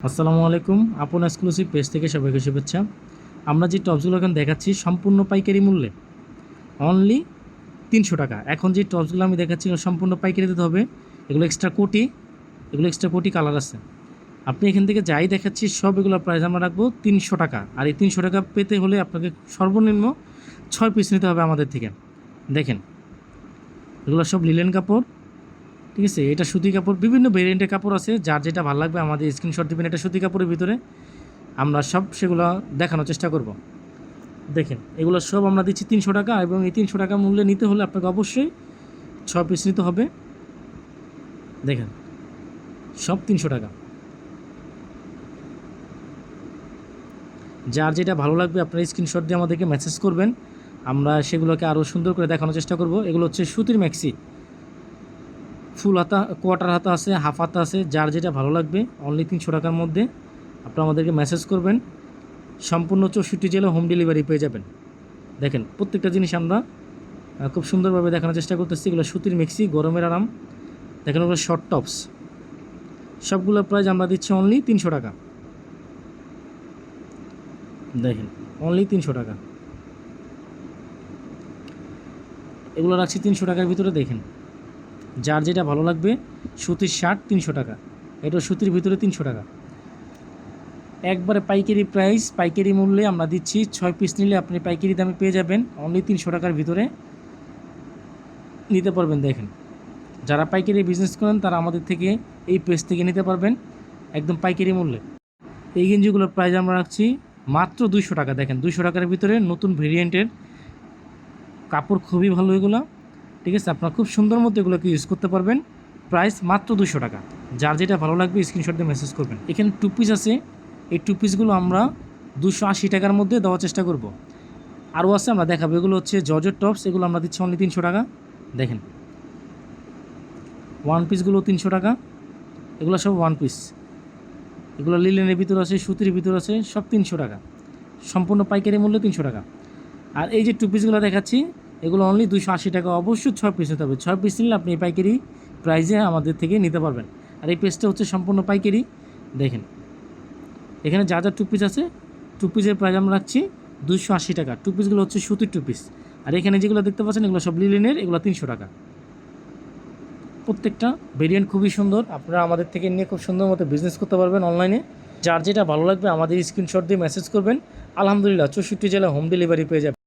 আসসালামু আলাইকুম। আপন এক্সক্লুসিভ পেজ থেকে সবাইকে শুভেচ্ছা। আমরা যে টপসগুলো এখন দেখাচ্ছি সম্পূর্ণ পাইকারি মূল্যে, অনলি 300 টাকা। এখন যে টপসগুলো আমি দেখাচ্ছি এগুলো সম্পূর্ণ পাইকারি দিতে হবে। এগুলো এক্সট্রা কোটি কালার আছে। আপনি এখান থেকে যাই দেখাচ্ছি সব এগুলো প্রাইস আমরা রাখবো 300 টাকা। আর এই 300 টাকা পেতে হলে আপনাকে সর্বনিম্ন 6 পিস নিতে হবে আমাদের থেকে। দেখেন এগুলো সব লিলেন কাপড়, ঠিক আছে। এটা সুতি কাপড়, বিভিন্ন ভেরিয়েন্টের কাপড় আছে। যার যেটা ভালো লাগবে আমাদের স্ক্রিনশট দিবেন। এটা সুতি কাপড়ের ভিতরে আমরা সব সেগুলো দেখানোর চেষ্টা করব। দেখেন এগুলো সব আমরা দিচ্ছি 300 টাকা, এবং এই 300 টাকা মূল্যে নিতে হলে আপনাকে অবশ্যই 6 পিস নিতে হবে। দেখেন সব 300 টাকা। যার যেটা ভালো লাগবে আপনারা স্ক্রিনশট দিয়ে আমাদেরকে মেসেজ করবেন, আমরা সেগুলোকে আরও সুন্দর করে দেখানোর চেষ্টা করব। এগুলো হচ্ছে সুতির ম্যাক্সি, ফুল হাতা, কোয়ার্টার হাতা আছে, হাফ হাতা আছে। যার যেটা ভালো লাগবে অনলি 300 টাকার মধ্যে আপনারা আমাদেরকে মেসেজ করবেন। সম্পূর্ণ 64 জেলা হোম ডেলিভারি পেয়ে যাবেন। দেখেন প্রত্যেকটা জিনিস আমরা খুব সুন্দরভাবে দেখানোর চেষ্টা করতেছি। এগুলো সুতির মিক্সি, গরমের আরাম। দেখেন ওগুলো শর্ট টপস, সবগুলো প্রাইস আমরা দিচ্ছি অনলি 300 টাকা। দেখেন অনলি 300 টাকা, এগুলো রাখছি 300 টাকার ভিতরে। দেখেন যার যেটা ভালো লাগবে। সুতির শার্ট 300 টাকা, এটা সুতির ভিতরে 300 টাকা। একবারে পাইকারি প্রাইস, পাইকারি মূল্যে আমরা দিচ্ছি। 6 পিস নিলে আপনি পাইকারি দামে পেয়ে যাবেন অনলি 300 টাকার ভিতরে নিতে পারবেন। দেখেন যারা পাইকারি বিজনেস করেন তারা আমাদের থেকে এই পেজ থেকে নিতে পারবেন একদম পাইকারি মূল্যে। এই গেঞ্জিগুলোর প্রাইস আমরা রাখছি মাত্র 200 টাকা। দেখেন 200 টাকার ভিতরে নতুন ভেরিয়েন্টের কাপড়, খুবই ভালো এগুলো, ঠিক আছে। আপনারা খুব সুন্দর মতো এগুলোকে ইউজ করতে পারবেন। প্রাইস মাত্র 200 টাকা। যার যেটা ভালো লাগবে স্ক্রিনশট দিয়ে মেসেজ করবেন। এখানে 2 পিস আছে, এই 2 পিসগুলো আমরা 280 টাকার মধ্যে দেওয়ার চেষ্টা করব। আরও আছে আমরা দেখাবো। এগুলো হচ্ছে জর্জেট টপস, এগুলো আমরা দিচ্ছি অনলি 300 টাকা। দেখেন ওয়ান পিসগুলো 300 টাকা, এগুলো সব ওয়ান পিস। এগুলো লিলেনের ভিতর আছে, সুতির ভিতর আছে, সব 300 টাকা, সম্পূর্ণ পাইকারি মূল্য 300 টাকা। আর এই যে 2 পিসগুলো দেখাচ্ছি এগুলো অনলি 280 টাকা। অবশ্যই 6 পিস নিতে হবে। 6 পিস নিলে আপনি এই পাইকারি প্রাইসে আমাদের থেকে নিতে পারবেন। আর এই পেজটা হচ্ছে সম্পূর্ণ পাইকারি। দেখেন এখানে যা যা 2 পিস আছে, 2 পিসের প্রাইস আমরা রাখছি 280 টাকা। 2 পিসগুলো হচ্ছে সুতির 2 পিস। আর এখানে যেগুলো দেখতে পাচ্ছেন এগুলো সব লিলেনের, এগুলো 300 টাকা। প্রত্যেকটা ভেরিয়েন্ট খুবই সুন্দর। আপনারা আমাদের থেকে নিয়ে খুব সুন্দর মতো বিজনেস করতে পারবেন অনলাইনে। যার যেটা ভালো লাগবে আমাদের স্ক্রিনশট দিয়ে মেসেজ করবেন। আলহামদুলিল্লাহ 64 জেলা হোম ডেলিভারি পেয়ে যাবেন।